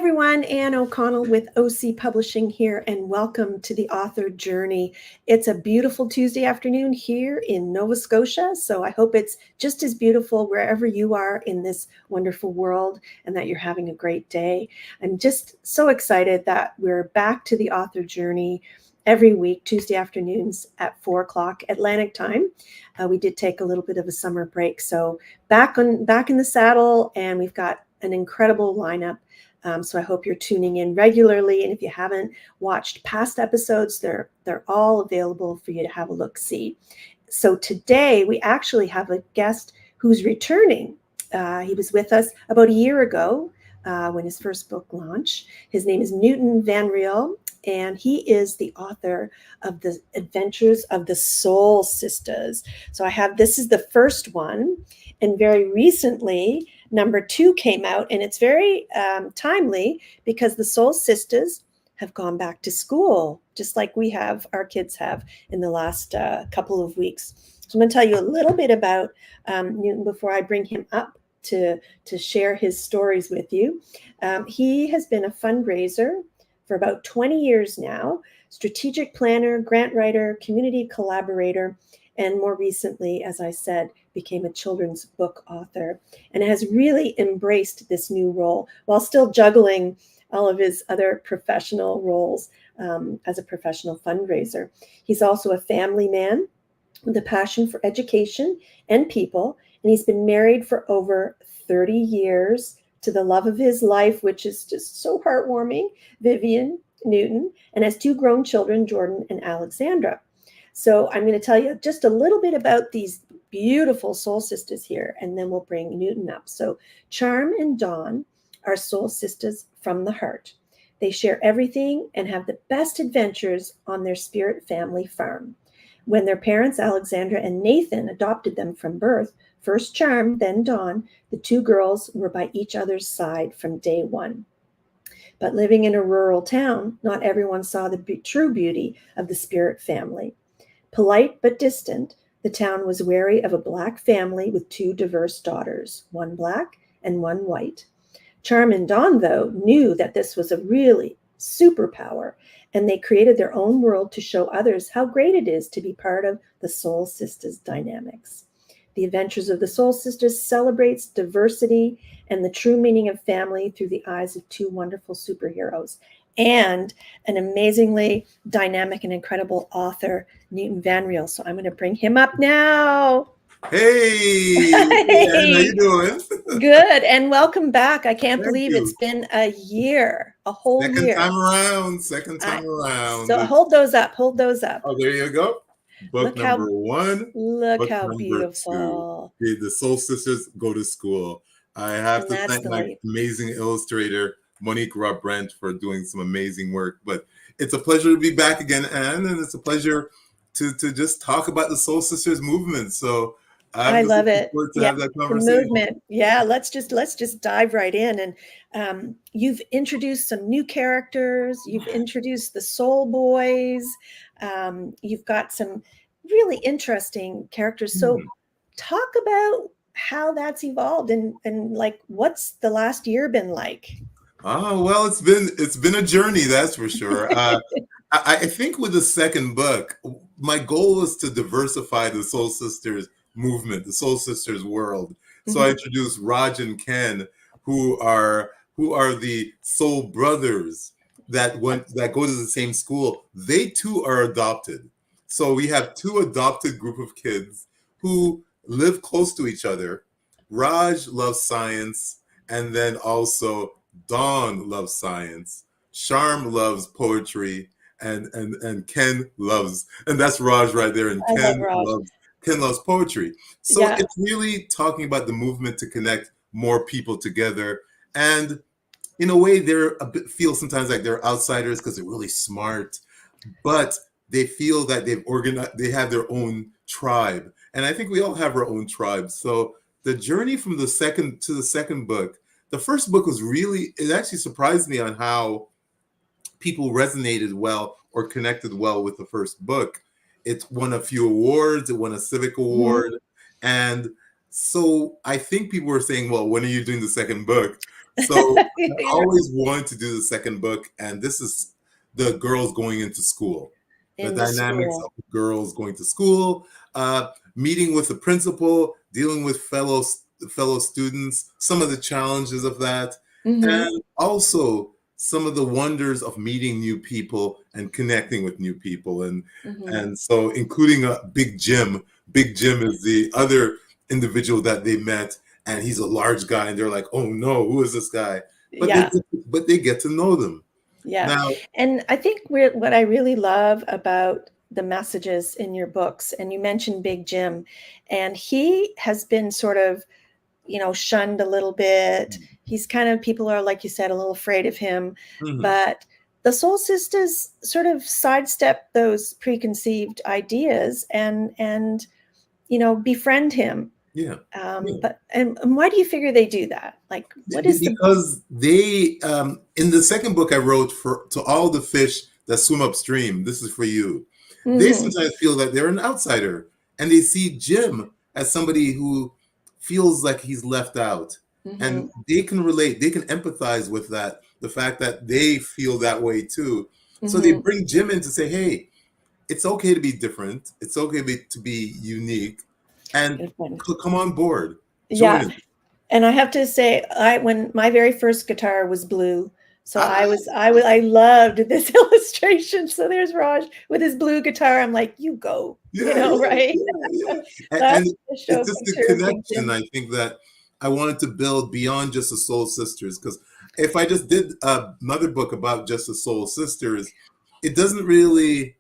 everyone, Anne O'Connell with OC Publishing here, and welcome to the author journey. It's a beautiful Tuesday afternoon here in Nova Scotia, so I hope it's just as beautiful wherever you are in this wonderful world and that you're having a great day. I'm just so excited that we're back to the author journey every week, Tuesday afternoons at 4 o'clock Atlantic time. We did take a little bit of a summer break, so back in the saddle, and we've got an incredible lineup. So I hope you're tuning in regularly. And if you haven't watched past episodes, they're all available for you to have a look-see. So today we actually have a guest who's returning. He was with us about a year ago when his first book launched. His name is Newton Vanriel, and he is the author of The Adventures of the Soul Sisters. So this is the first one, and very recently, number 2 came out, and it's very timely because the Soul Sisters have gone back to school, just like our kids have in the last couple of weeks. So I'm going to tell you a little bit about Newton before I bring him up to share his stories with you. He has been a fundraiser for about 20 years now, strategic planner, grant writer, community collaborator, and more recently, as I said, became a children's book author and has really embraced this new role while still juggling all of his other professional roles as a professional fundraiser. He's also a family man with a passion for education and people, and he's been married for over 30 years to the love of his life, which is just so heartwarming, Vivian Newton, and has 2 grown children, Jordan and Alexandra. So I'm going to tell you just a little bit about these beautiful soul sisters here, and then we'll bring Newton up. So Charm and Dawn are soul sisters from the heart. They share everything and have the best adventures on their spirit family farm. When their parents, Alexandra and Nathan, adopted them from birth, first Charm, then Dawn, the 2 girls were by each other's side from day one. But living in a rural town, not everyone saw the true beauty of the spirit family. Polite but distant, the town was wary of a Black family with 2 diverse daughters, one Black and one white. Charm and Dawn, though, knew that this was a really superpower, and they created their own world to show others how great it is to be part of the Soul Sisters dynamics. The Adventures of the Soul Sisters celebrates diversity and the true meaning of family through the eyes of 2 wonderful superheroes and an amazingly dynamic and incredible author, Newton Vanriel. So I'm going to bring him up now. Hey, hey. How you doing? Good, and welcome back. I can't believe it's been a year, a whole year. Second time around. So hold those up. Oh, there you go. Book number 1. Look how beautiful. 2. The Soul Sisters Go to School. I have to thank my amazing illustrator, Monique Robb-Brent, for doing some amazing work. But it's a pleasure to be back again, Anne, and it's a pleasure to just talk about the Soul Sisters movement. So I love it. Have that conversation. The movement. Yeah, let's just dive right in. And you've introduced some new characters. You've introduced the Soul Boys. You've got some really interesting characters. So talk about how that's evolved and like what's the last year been like? Oh, well, it's been a journey, that's for sure. I think with the second book, my goal was to diversify the Soul Sisters movement, the Soul Sisters world. So I introduced Raj and Ken, who are the soul brothers that go to the same school. They too are adopted. So we have 2 adopted group of kids who live close to each other. Raj loves science, and then also Dawn loves science. Charm loves poetry, and Ken loves, and that's Raj right there, and Ken loves poetry. So It's really talking about the movement to connect more people together. And in a way, feel sometimes like they're outsiders because they're really smart, but they feel that they have their own tribe. And I think we all have our own tribe. So the journey from the second to the second book, the first book it actually surprised me on how people resonated well or connected well with the first book. It won a few awards. It won a Civic Award. And so I think people were saying, well, when are you doing the second book? So I You're always wanted to do the second book, and this is the girls going into school, the in the dynamics school. of the girls going to school, meeting with the principal, dealing with fellow students, some of the challenges of that, Hmm. and also some of the wonders of meeting new people and connecting with new people, Hmm. and so including Big Jim. Big Jim is the other individual that they met, and he's a large guy, and they're like, "Oh no, who is this guy?" But Yeah. they get to know them Yeah. now. And I think what I really love about the messages in your books, and you mentioned Big Jim, and he has been sort of, shunned a little bit. He's kind of, people are, like you said, a little afraid of him. Mhm. But the Soul Sisters sort of sidestep those preconceived ideas and befriend him. Yeah, yeah. And why do you figure they do that? Like, what is the? Because they in the second book I wrote for to all the fish that swim upstream, this is for you. They Hmm. sometimes feel that they're an outsider, and they see Jim as somebody who feels like he's left out, and Hmm. they can relate, they can empathize with that, the fact that they feel that way too. So they Hmm. bring Jim in to say, "Hey, it's okay to be different. It's okay to be unique, and Good one. come on board, join Yeah. us." And I have to say, when my very first guitar was blue, so Ah, I loved this illustration. So there's Raj with his blue guitar. I'm like, you go, yeah, yeah, right? yeah, yeah. And That's the it's show just the picture of Big connection, Jim. I think, that I wanted to build beyond just the Soul Sisters. Because if I just did another book about just the Soul Sisters, it doesn't really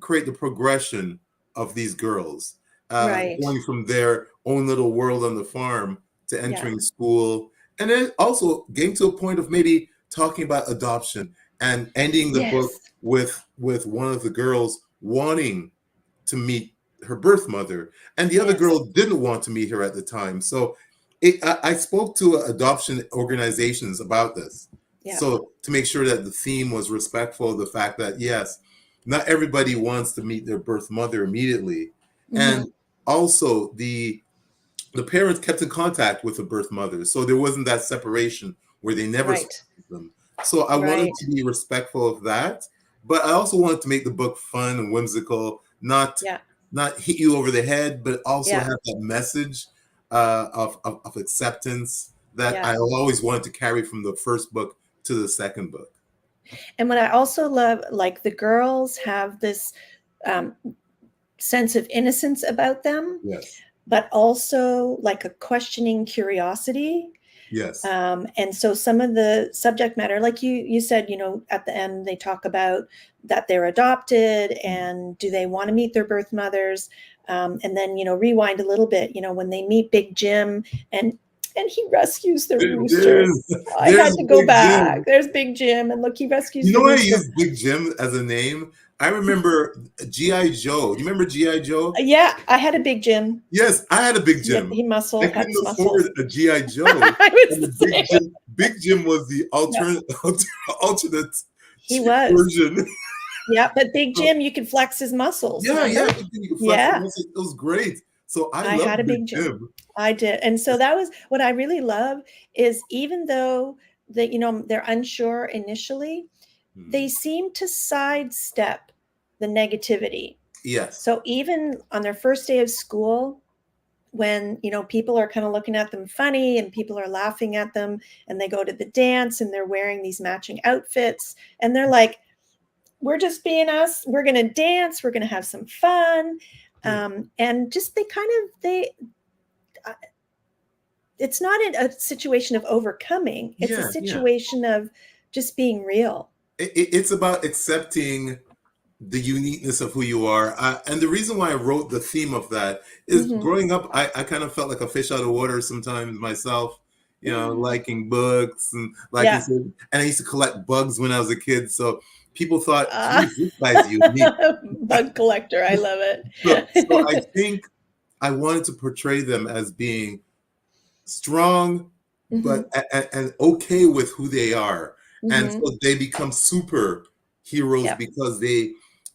create the progression of these girls Right. going from their own little world on the farm to Yeah. entering school. And then also getting to a point of maybe talking about adoption and ending the book Yes. with one of the girls wanting to meet her birth mother, and the other Yes. girl didn't want to meet her at the time. So I spoke to adoption organizations about this, Yeah. so to make sure that the theme was respectful of the fact that yes, not everybody wants to meet their birth mother immediately, and Hmm. also the parents kept in contact with the birth mother, so there wasn't that separation where they never spoke Right. to them. So I wanted Right. to be respectful of that, but I also wanted to make the book fun and whimsical, Yeah. not hit you over the head, but also Yeah. have that message of acceptance that Yeah. I always wanted to carry from the first book to the second book. And what I also love, like, the girls have this um, sense of innocence about them, Yes, but also like a questioning curiosity. yes, And so some of the subject matter, like you said, at the end they talk about that they're adopted and do they want to meet their birth mothers, and then rewind a little bit, when they meet Big Jim and he rescues the rooster. I there's had to go Big back. Jim. There's Big Jim, and look, he rescues You the know why I rooster. use Big Jim as a name? I remember G.I. Joe. Do you remember G.I. Joe? Yeah, I had a Big Jim. Yes, I had a Big Yep, Jim. he I had couldn't his afford muscles. a G.I. Joe. I And was the the same. Big Jim was the Yeah, alternate he cheap was. version. Yeah, but Big So, Jim, you could flex his muscles, yeah, yeah, remember? Big Jim, you can flex it. Yeah, It was great. So I I love had a Big Big Jim. Jim. I did. And so that was what I really love, is even though they're unsure initially, they Hmm. seem to sidestep the negativity. Yes. So even on their first day of school, when people are kind of looking at them funny and people are laughing at them, and they go to the dance and they're wearing these matching outfits, and they're like, we're just being us, we're going to dance, we're going to have some fun. Yeah. And just they uh, it's not a situation of overcoming, it's a Yeah. Yeah. situation of just being real. It's about accepting the uniqueness of who you are. And the reason why I wrote the theme of that is Hmm. growing up, I kind of felt like a fish out of water sometimes myself, Mm. liking books and liking, Yeah. and I used to collect bugs when I was a kid. So people thought, uh, geez, this guy's unique. Bug collector, I love So I it. think I wanted to portray them as being strong, but Hmm. and okay with who they are, and Hmm. so they become super heroes Yeah. because they,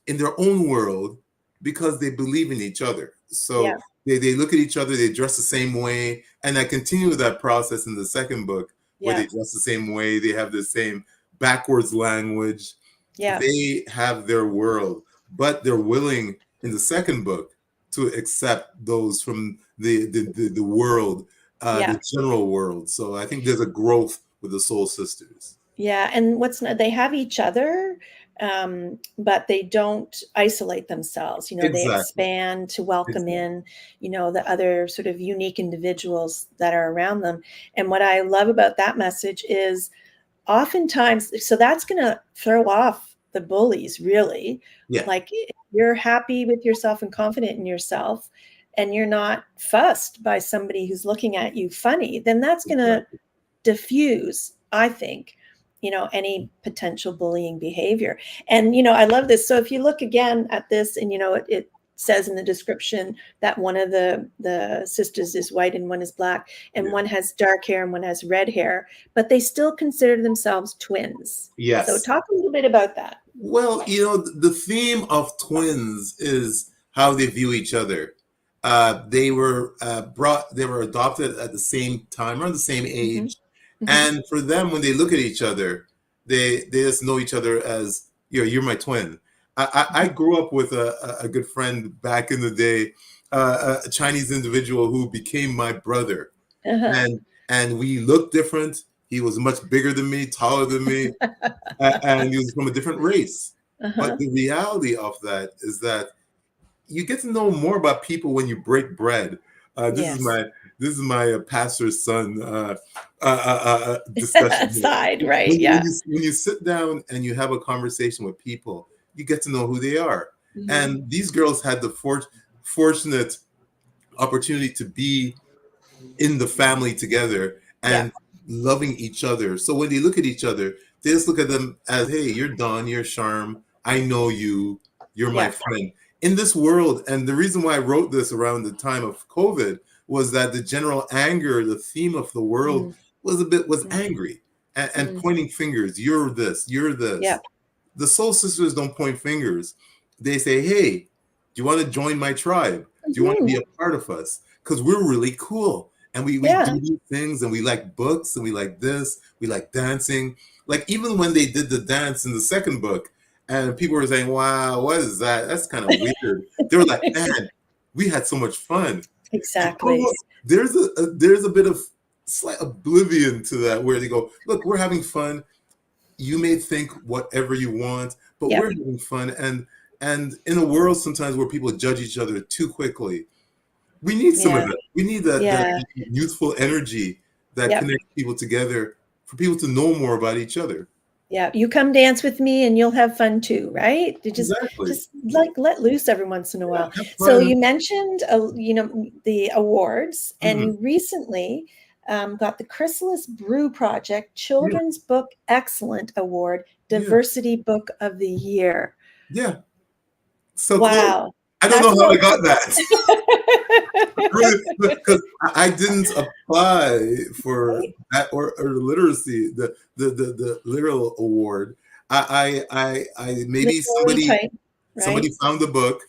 in their own world, because they believe in each other. Yeah. So they look at each other, they dress the same way, and I continue that process in the second book where Yeah. they dress the same way, they have the same backwards language. Yeah. They have their world, but they're willing in the second book to accept those from the world, Yeah. the general world. So I think there's a growth with the Soul Sisters. Yeah, and they have each other, but they don't isolate themselves. They Exactly. expand to welcome Exactly. in, the other sort of unique individuals that are around them. And what I love about that message is oftentimes, so that's going to throw off the bullies, really. Yeah. Like, if you're happy with yourself and confident in yourself, and you're not fussed by somebody who's looking at you funny, then that's going to Exactly. diffuse, I think, any potential bullying behavior. And, I love this. So if you look again at this, and, it says in the description that one of the sisters is white and one is black, and Yeah. one has dark hair and one has red hair, but they still consider themselves twins. So Yes. talk a little bit about that. Well, the theme of twins is how they view each other. They were adopted at the same time, around the same Hmm. age, Hmm. and for them, when they look at each other, they just know each other as you're my twin. I grew up with a good friend back in the day, a Chinese individual who became my brother, Uh-huh. and we looked different. He was much bigger than me, taller than me, and he was from a different race. But Uh-huh. the reality of that is that you get to know more about people when you break bread. This is Yes. my pastor's son discussion here. Side, right? When Yeah. you sit down and you have a conversation with people, you get to know who they are. Hmm. And these girls had the fortunate opportunity to be in the family together Yeah. and loving each other. So when they look at each other, they just look at them as, hey, you're Don, you're Charm, I know you, you're my Yeah. friend. In this world, and the reason why I wrote this around the time of COVID was that the general anger, the theme of the world Mm, was mm, angry and mm. pointing fingers. You're this, you're Yeah. this. The Soul Sisters don't point fingers. They say, hey, do you want to join my tribe? Do you want to Hmm. be a part of us? Because we're really cool. And we Yeah. do these things and we like books and we like this, we like dancing. Like even when they did the dance in the second book, and people were saying, wow, what is that? That's kind of weird. They were like, man, we had so much fun. And Exactly. almost there's a bit of slight oblivion to that where they go, look, we're having fun. You may think whatever you want, but we're Yep. having fun. And in a world sometimes where people judge each other too quickly, we need some of Yeah. that. We need that Yeah. youthful energy that Yep. connects people together for people to know more about each other. Yeah. You come dance with me and you'll have fun too, right? You Exactly. just like let loose every once in a Yeah, while. have So fun. you mentioned, the awards, and Mhm. you recently got the Chrysalis Brew Project Yeah, Children's Book Excellent Award, yeah, Diversity Book of the Year. yeah. So close. Wow. I don't know That's a how I real. got that. Really, because I didn't apply for Right? that or literacy, the literal award. I maybe Literary type, somebody right? found the book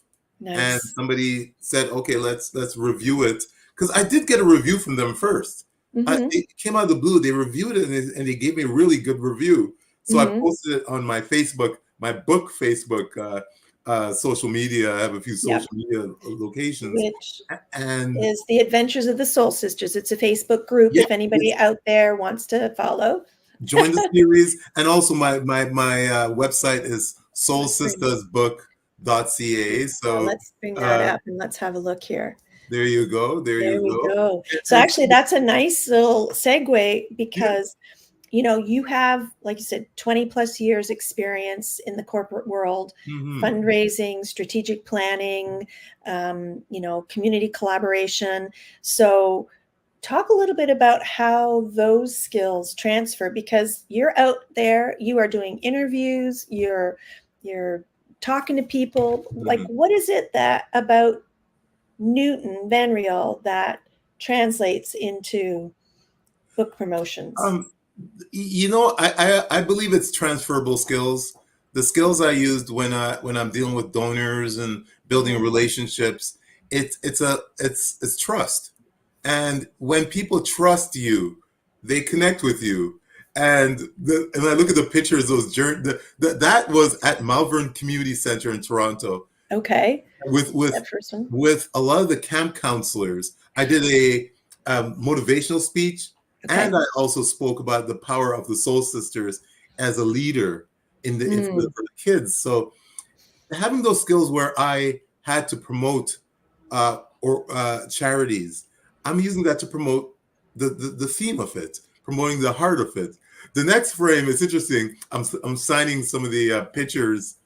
and Nice. somebody said, okay, let's review it. Because I did get a review from them first. Hmm. It came out of the blue. They reviewed it and they gave me a really good review. So I Hmm. posted it on my Facebook, my book Facebook social media. I have a few Yep. social media locations, Which and is the Adventures of the Soul Sisters. It's a Facebook group yeah, if anybody it's out there wants to follow. join the series. And also my website is Let's bring soulsistersbook.ca. So let's bring that uh, up and let's have a look here. there you go, there There you we go. go. So And actually that's a nice little segue yeah, because you have, like you said, 20 plus years experience in the corporate world, hmm fundraising, strategic planning, community collaboration. So talk a little bit about how those skills transfer, because you're out there, you are doing interviews, you're talking to people. Like, hmm what is it that about Newton Vanriel that translates into book promotions? um, I believe it's transferable skills. The skills I used when I'm dealing with donors and building Mhm. relationships, it's trust. And when people trust you, they connect with you. And I look at the pictures, those that was at Malvern Community Center in Toronto Okay. with with That first one. with a lot of the camp counselors. I did a motivational speech, and Okay. I also spoke about the power of the Soul Sisters as a leader Mm. for the kids. So having those skills where I had to promote or charities, I'm using that to promote the theme of it, promoting the heart of it. The next frame is interesting. I'm signing some of the pictures.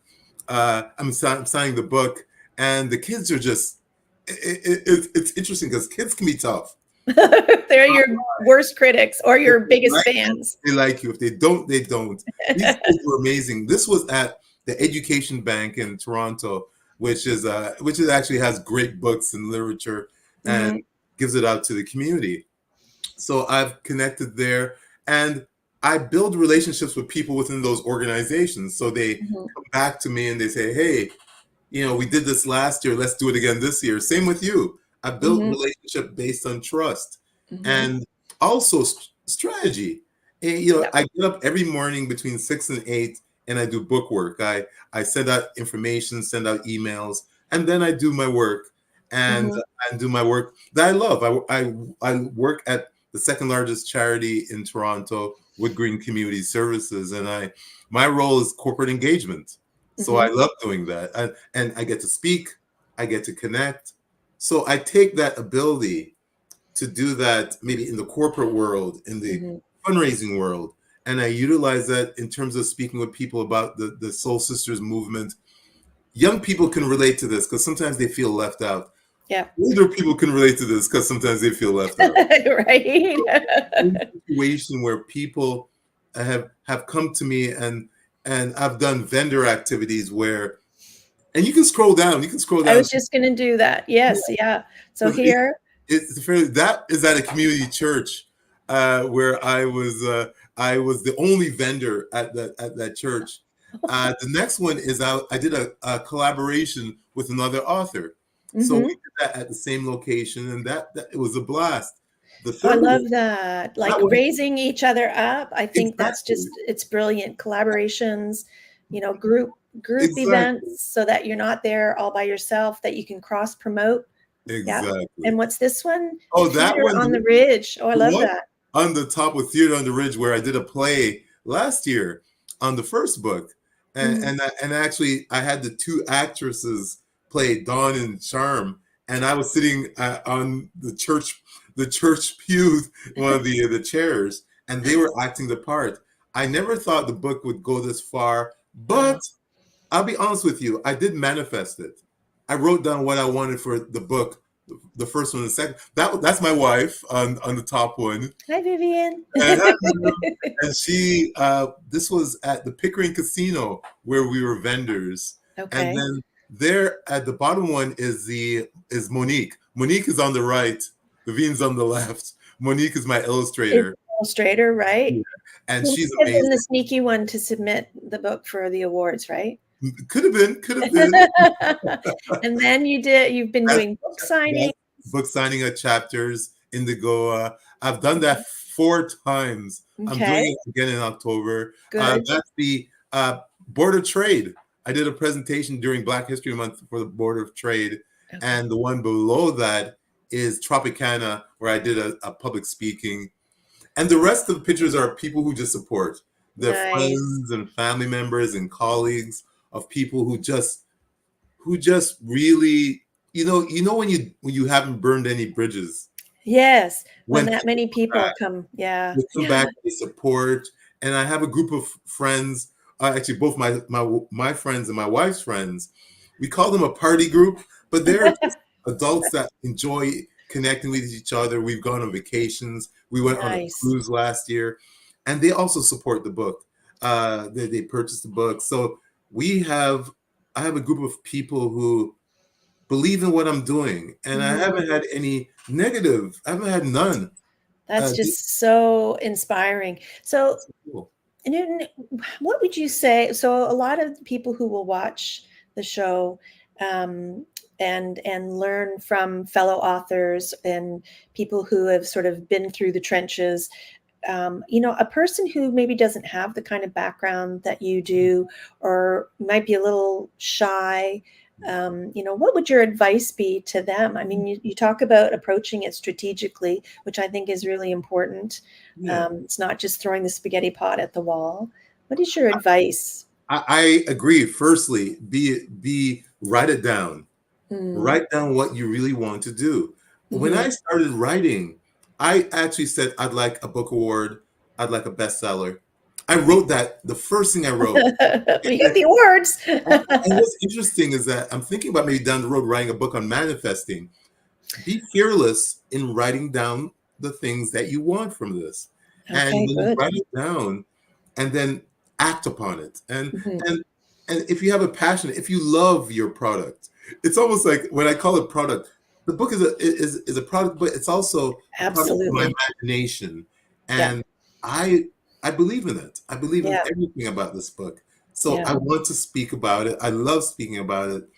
I'm signing the book, and the kids are just. It's interesting because kids can be tough. They're your worst critics or If your they biggest like you, fans. they like you. If they don't, they don't. These kids were amazing. This was at the Education Bank in Toronto, which is actually has great books and literature and Hmm. gives it out to the community. So I've connected there, and I build relationships with people within those organizations. So they Hmm. come back to me and they say, "Hey, we did this last year. Let's do it again this year." Same with you. I built Hmm. relationship based on trust Hmm. and also strategy. And, Yeah. I get up every morning between 6 and 8, and I do book work. I send out information, send out emails, and then I do my work and Hmm. and do my work that I love. I work at the second largest charity in Toronto, Wood Green Community Services, and I my role is corporate engagement. So I Hmm. love doing that. And I get to speak, I get to connect. So I take that ability to do that maybe in the corporate world, in the Hmm. fundraising world, and I utilize that in terms of speaking with people about the Soul Sisters movement. Young people can relate to this because sometimes they feel left out. Yeah. Older people can relate to this because sometimes they feel left out. Right. In a situation where people have come to me, and I've done vendor activities where, and you can scroll down. You can scroll I down. was just going to do that. Yes. Yeah. So Because here. it's fairly, that is at a community church where I was the only vendor at that church. The next one is I did a collaboration with another author, so we Hmm. did that at the same location, and that it was a blast. The Oh, I third one, love that. Like that one raising each other up. I think that's exactly, just it's brilliant. Collaborations, group exactly, events so that you're not there all by yourself, that you can cross promote. Yeah. exactly. And what's this one? Oh, that Theater one, on the Ridge. Oh, I the love one that. on the top with Theater on the Ridge, where I did a play last year on the first book, Hmm. and actually I had the two actresses play Dawn and Charm, and I was sitting on the church pews, one of the chairs, and they were acting the part. I never thought the book would go this far, Wow. but I'll be honest with you, I did manifest it. I wrote down what I wanted for the book, the first one, and the second. That's my wife on the top one, Hi, Vivian. and she this was at the Pickering Casino where we were vendors, and Okay. then there at the bottom one is Monique. Monique is on the right. Vivian's on the left. Monique is my It's illustrator, illustrator, right? yeah, and Who she's might have been amazing. the sneaky one to submit the book for the awards, right? Could have been, could have been. And then you've been That's, doing book signings. that's book signing at Chapters, Indigo. I've done that 4 times. I'm doing Okay, it again in October. good. That's the Board of Trade. I did a presentation during Black History Month for the Board of Trade. Okay. And the one below that is Tropicana, where I did a public speaking. And the rest of the pictures are people who just support. They're Nice. friends and family members and colleagues of people who just really, when you haven't burned any bridges, Yes, when when that people many come people back, come. Yeah. they come Yeah. back, they support. And I have a group of friends, actually both my friends and my wife's friends. We call them a party group, but they're just adults that enjoy connecting with each other. We've gone on vacations. We went on a Nice. cruise last year, and they also support the book. They purchased the book. So we have I have a group of people who believe in what I'm doing, and I Mhm. haven't had any negative. I haven't had none. That's Uh, just so inspiring. So, cool. Newton, what would you say? So, a lot of the people who will watch the show um, and learn from fellow authors and people who have sort of been through the trenches, a person who maybe doesn't have the kind of background that you do, or might be a little shy, what would your advice be to them? I mean, you talk about approaching it strategically, which I think is really important. Yeah. It's not just throwing the spaghetti pot at the wall. What is your advice? I agree. Firstly, be write it down. Mm. Write down what you really want to do. When I Hmm. started writing, I actually said I'd like a book award, I'd like a bestseller. I wrote that the first thing I wrote. We get the awards. And what's interesting is that I'm thinking about maybe down the road writing a book on manifesting. Be fearless in writing down the things that you want from this. And Okay, when you good. write it down and then act upon it. Hmm. And if you have a passion, if you love your product, it's almost like when I call it product, the book is a product, but it's also a product of my Absolutely. imagination. Yeah. And I I believe in it. I believe in Yeah. everything about this book. So Yeah. I want to speak about it. I love speaking about it.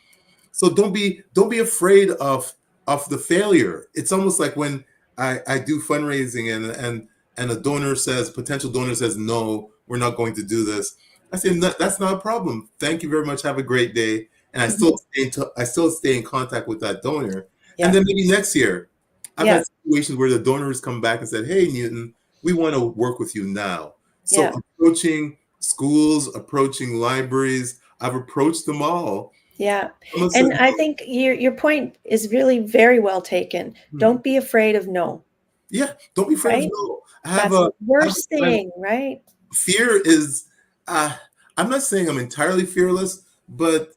So don't be afraid of the failure. It's almost like when I do fundraising and a donor says, potential donor says, no, we're not going to do this. I say, "No, that's not a problem. Thank you very much. Have a great day." And Hmm. I still stay in contact with that donor. And Yeah. then maybe next year, I've Yeah. had situations where the donors come back and said, "Hey, Newton, we want to work with you now." So Yeah. approaching schools, approaching libraries, I've approached them all. Yeah. Someone said, And I think your point is really very well taken. "Hmm, Don't be afraid of no, yeah, don't be afraid of right? no." That's the I have worst I have thing, right? fear is, uh, I'm not saying I'm entirely fearless, but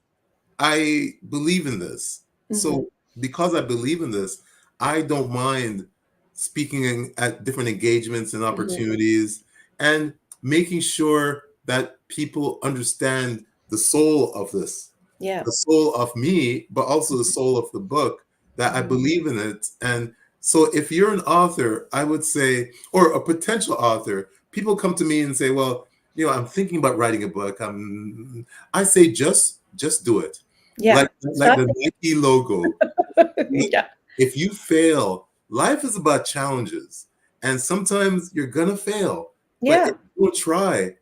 I believe in this. Hmm. So because I believe in this, I don't mind speaking at different engagements and Hmm. opportunities and making sure that people understand the soul of this, Yeah. the soul of me, but also the soul of the book, that I Hmm. believe in it. And so if you're an author, I would say, or a potential author, people come to me and say, well, I'm thinking about writing a book. I say, just do it. Yeah. Like Stop. the Nike logo. Yeah. If you fail, life is about challenges. And sometimes you're gonna fail. But if Yeah. you don't try,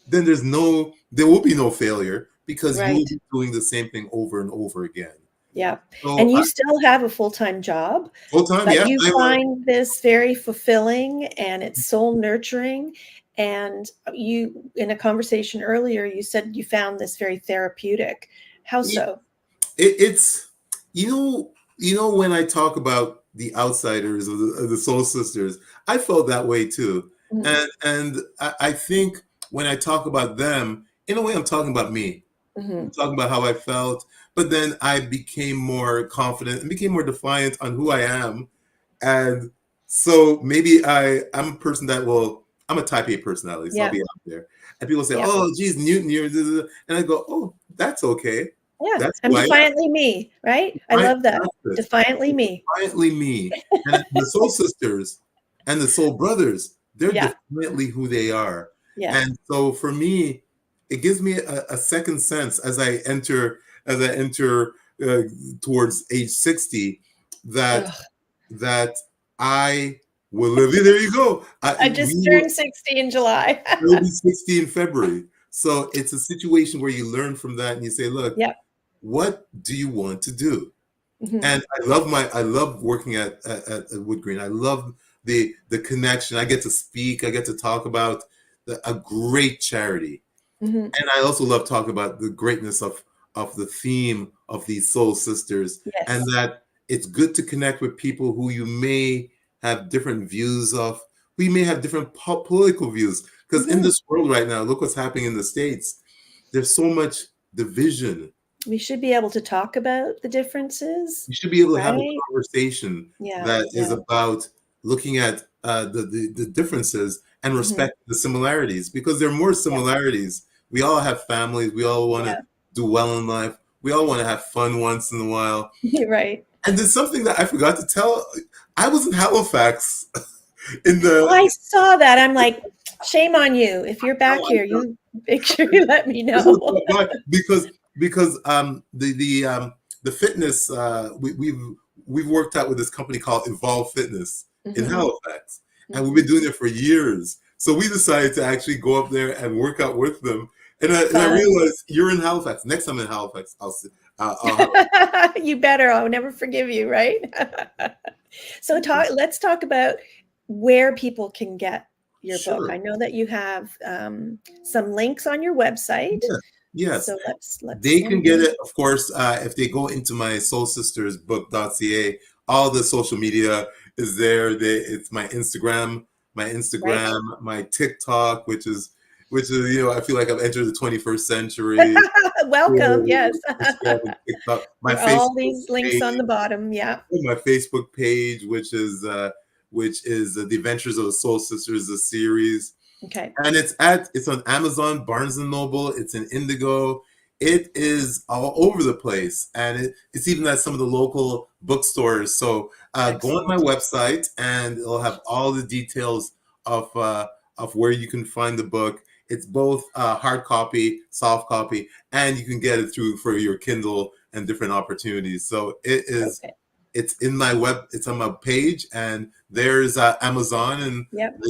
then there will be no failure because you will Right. be doing the same thing over and over again. Yeah. So And you still have a full-time job, full time, but yes, you I'm find this very fulfilling and it's soul nurturing. And you, in a conversation earlier, you said you found this very therapeutic. How so? it's when I talk about the outsiders of the soul sisters, I felt that way too. Mm-hmm. And I think when I talk about them, in a way, I'm talking about me. Mm-hmm. I'm talking about how I felt, but then I became more confident and became more defiant on who I am. And so maybe I'm a person I'm a type A personality, so I'll Yeah. be out there. And people say, Yeah. "Oh, geez, Newton, you're," and I go, "Oh, that's okay. Yeah. That's I'm who I am. defiantly me, right? I I love that. got this. Defiantly I'm me. defiantly me." And the soul sisters and the soul brothers, they're Yeah. defiantly who they are. Yeah. And so for me, it gives me a second sense as I enter uh, towards age 60, that Ugh. that I will live. There you go. I We just will turned 60 in July. will be 60 in February. So it's a situation where you learn from that and you say, look, Yeah. what do you want to do? Hmm. And I love working at Wood Green. I love the connection. I get to speak. I get to talk about a great charity, Hmm. and I also love talking about the greatness of the theme of these soul sisters, and Yes. that it's good to connect with people who you may have different views of, who you may have different political views. Because in Hmm. this world right now, look what's happening in the States. There's so much division. We should be able to talk about the differences, You should be able to have a right? conversation Yeah. that is Yeah. about looking at the differences and Hmm. respect the similarities, because there are more Yeah. similarities. We all have families. We all want to Yeah. do well in life. We all want to have fun once in a while. You're right. And there's something that I forgot to tell. I was in Halifax in Oh, the I saw that. I'm like, shame on you. If you're back here, you make sure you let me this is know. why, because the fitness, we've worked out with this company called Evolve Fitness in Hmm. Halifax, and we've Mhm. been doing it for years. So we decided to actually go up there and work out with them. And I Fun. realized you're in Halifax. Next time in Halifax, I'll have You better. I'll never forgive you, right? So let's talk about where people can get your book. I sure. know that you have some links on your website. Yeah. Yes. So let's They can get mhm. it, of course, if they go into my soulsistersbook.ca. All the social media is there. It's my Right. Instagram, my TikTok, which is, I feel like I've entered the 21st century. Welcome. Yes. Instagram and TikTok. There are all these links on the bottom. Yeah. My Facebook page, which is The Adventures of the Soul Sisters, the series. Okay. And it's on Amazon, Barnes and Noble, it's in Indigo. It is all over the place, and it's even at some of the local bookstores. So go on my Excellent. website, and it'll have all the details of uh, of where you can find the book. It's both hard copy, soft copy, and you can get it through for your Kindle and different opportunities. So Okay. it's it's on my page, and there's Amazon and Yep.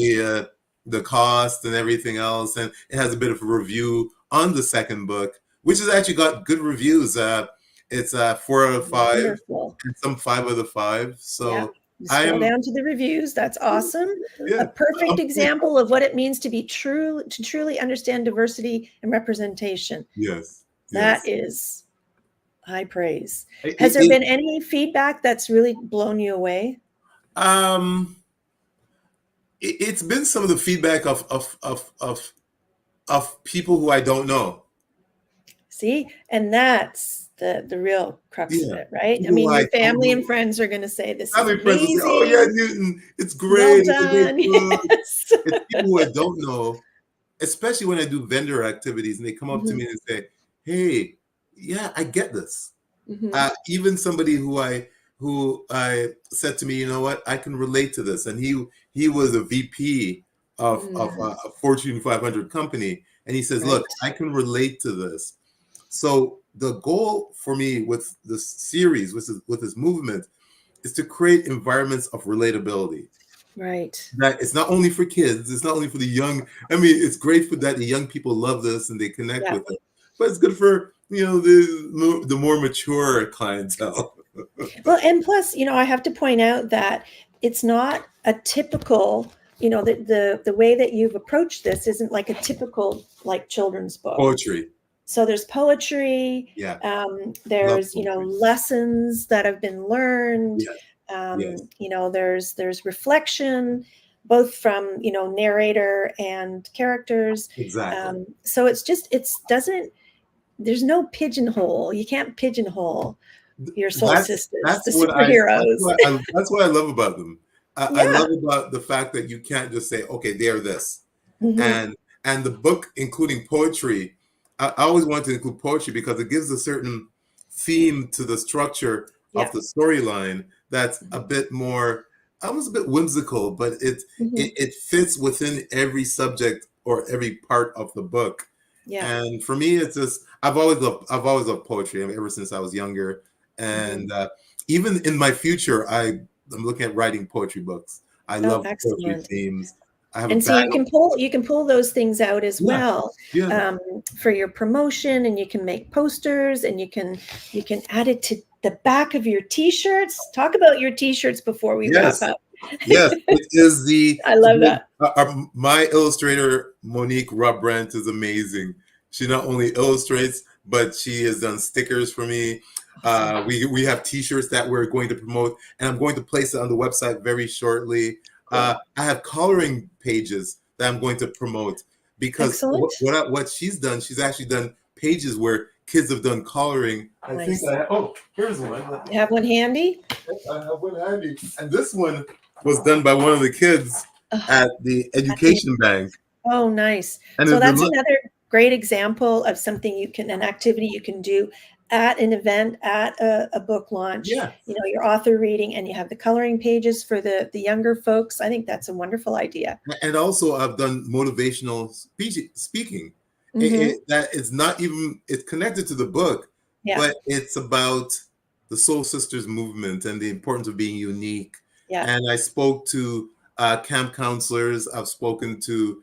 the cost and everything else, and it has a bit of a review on the second book, which has actually got good reviews. It's 4 out of 5, Wonderful. and some 5 out of 5. Yeah. So You I scroll am, down to the reviews. That's awesome. A yeah, perfect I'm pretty example of what it means to be true, to truly understand diversity and representation. yes, That yes. is high praise. It, Has it, there it, been any feedback that's really blown you away? um, it's been some of the feedback of people who I don't know. See, and that's the real crux of Yeah, it, right? I people who mean, I your don't family and know. friends are going to say, this is Family friends will say, "Oh yeah, amazing. Newton, it's Well great. It's a great done. book." Yes. It's people who I don't know, especially when I do vendor activities, and they come up to Hmm. me and say, "Hey, yeah, I get this." Hmm. Even somebody who I said to me, "You know what? I can relate to this," and he was a VP of Mm, a Fortune 500 company, and he says, "Look, right. I can relate to this." So the goal for me with this series, with this movement, is to create environments of relatability. Right. That it's not only for kids, it's not only for the young. I mean, it's great for that the young people love this and they connect Yeah. with it, but it's good for the more mature clientele. Well, and plus, I have to point out that it's not a typical, the way that you've approached this isn't like a typical like children's book. Poetry, So there's poetry, yeah, love there's poetry. lessons that have been learned, Yes, yes, there's reflection, both from narrator and characters. exactly. So it's doesn't there's no pigeonhole. You can't pigeonhole your soul sisters, the superheroes. That's what I love about them. I Yeah. love about the fact that you can't just say, okay, they're this. Hmm. And the book, including poetry, I always wanted to include poetry because it gives a certain theme to the structure of Yeah. the storyline that's a bit more, almost a bit whimsical, but Hmm. it fits within every subject or every part of the book. Yeah. And for me, it's just I've always loved poetry. I mean, ever since I was younger, Hmm. and even in my future, I'm looking at writing poetry books. I Oh, love poetry excellent. themes. I have a And so bag of you can pull those things out as yeah, well, yeah, um, for your promotion, and you can make posters, and you can add it to the back of your t-shirts. Talk about your t-shirts before we wrap yes, up. yes. It is I love that. my illustrator Monique Rubbrandt is amazing. She not only illustrates, but she has done stickers for me. Awesome. We have T-shirts that we're going to promote, and I'm going to place it on the website very shortly. Cool. I have coloring pages that I'm going to promote because Excellent. what she's done, she's actually done pages where kids have done coloring. I think Nice. here's one. You have one handy? I have one handy, and this one was done by one of the kids Oh, at the at the education bank. Oh, nice. And So the that's look, another great example of something an activity you can do at an event, at a book launch, yeah, your author reading, and you have the coloring pages for the younger folks. I think that's a wonderful idea. and also I've done motivational speaking. Hmm. That is not even it's connected to the book, Yeah. but it's about the Soul Sisters movement and the importance of being unique. Yeah. And I spoke to camp counselors. I've spoken to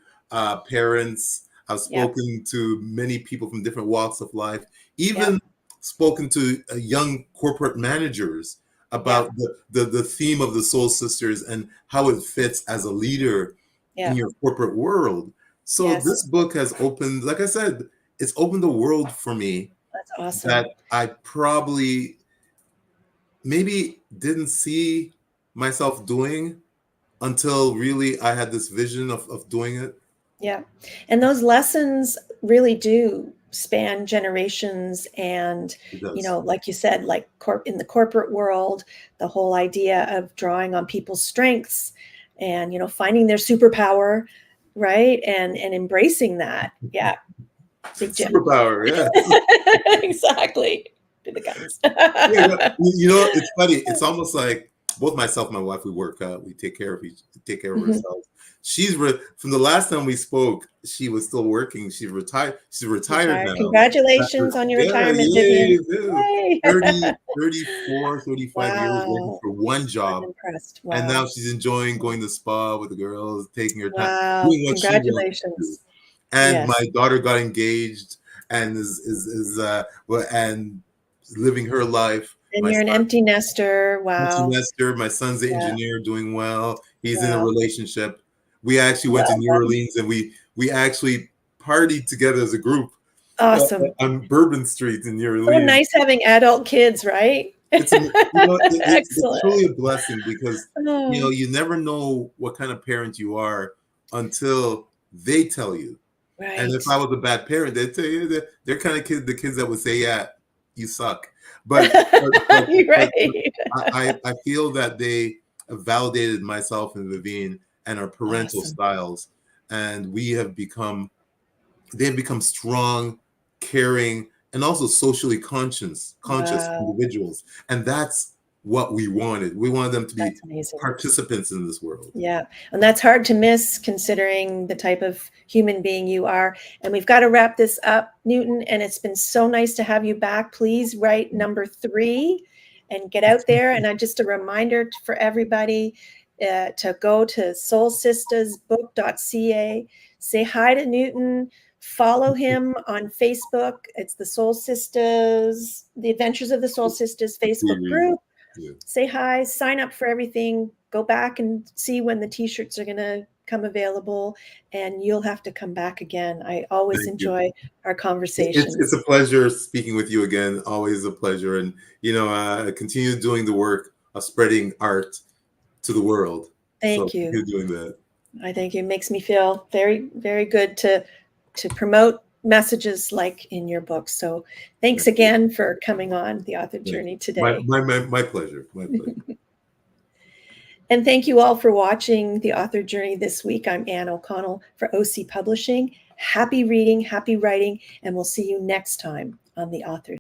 parents. I've Yep. spoken to many people from different walks of life, even Yep. spoken to young corporate managers about Yep. the theme of the Soul Sisters and how it fits as a leader in Yep. your corporate world. So Yes. this book has opened, like I said, it's opened the world for me That's awesome. that I probably maybe didn't see myself doing until really I had this vision of doing it. Yeah. And those lessons really do span generations. And, It does. like you said, like in the corporate world, the whole idea of drawing on people's strengths and, finding their superpower, right? And embracing that. Yeah. Big Jim. Superpower, yes. Exactly. To the guns. Yeah, it's funny. It's almost like both myself and my wife, we work out, we take care of Mhm. ourselves. From the last time we spoke, she was still working. She's retired Retired. now. Congratulations on your Yeah, retirement, yay, Vivian. dude. Yay. 35 years working Wow. for one I'm job. impressed. And now Wow. she's enjoying going to spa with the girls, taking her time, Wow. doing what she wants to do. Congratulations. And Yes. my daughter got engaged and and living her life. And My you're an son, empty nester. Wow. semester, my son's the Yeah. engineer, doing well. He's in a Wow. relationship. We actually went to Well New done. Orleans and we actually partied together as a group Awesome. on Bourbon Street in New So Orleans. nice having adult kids, right? It's Excellent. truly a blessing because Oh, you never know what kind of parent you are until they tell you. And if I right. was a bad parent, they'd tell you that they're kind of the kids that would say, "Yeah, you suck." But You're but right. I feel that they validated myself and Vivian and our parental Awesome. styles, and they've become strong, caring, and also socially conscious Wow. individuals. And that's what we wanted. We wanted them to be That's amazing. participants in this world. Yeah. And that's hard to miss considering the type of human being you are. And we've got to wrap this up, Newton. And it's been so nice to have you back. Please write number 3 and get out there. And just a reminder for everybody to go to soulsistersbook.ca, say hi to Newton, follow him on Facebook. It's the Soul Sisters, the Adventures of the Soul Sisters Facebook group. Yeah. Say hi, sign up for everything, go back and see when the t-shirts are going to come available, and you'll have to come back again. I always Thank you. enjoy our It's conversations. a pleasure speaking with you again. Always a pleasure, and continue doing the work of spreading art to the world. So Thank you. continue doing that. I think it makes me feel very, very good to promote messages like in your book. So thanks Thank you. again for coming on the author Thank journey you. My, today. my, my, my pleasure. My pleasure. And thank you all for watching the author journey this week. I'm Anne O'Connell for OC Publishing. Happy reading, happy writing, and we'll see you next time on the author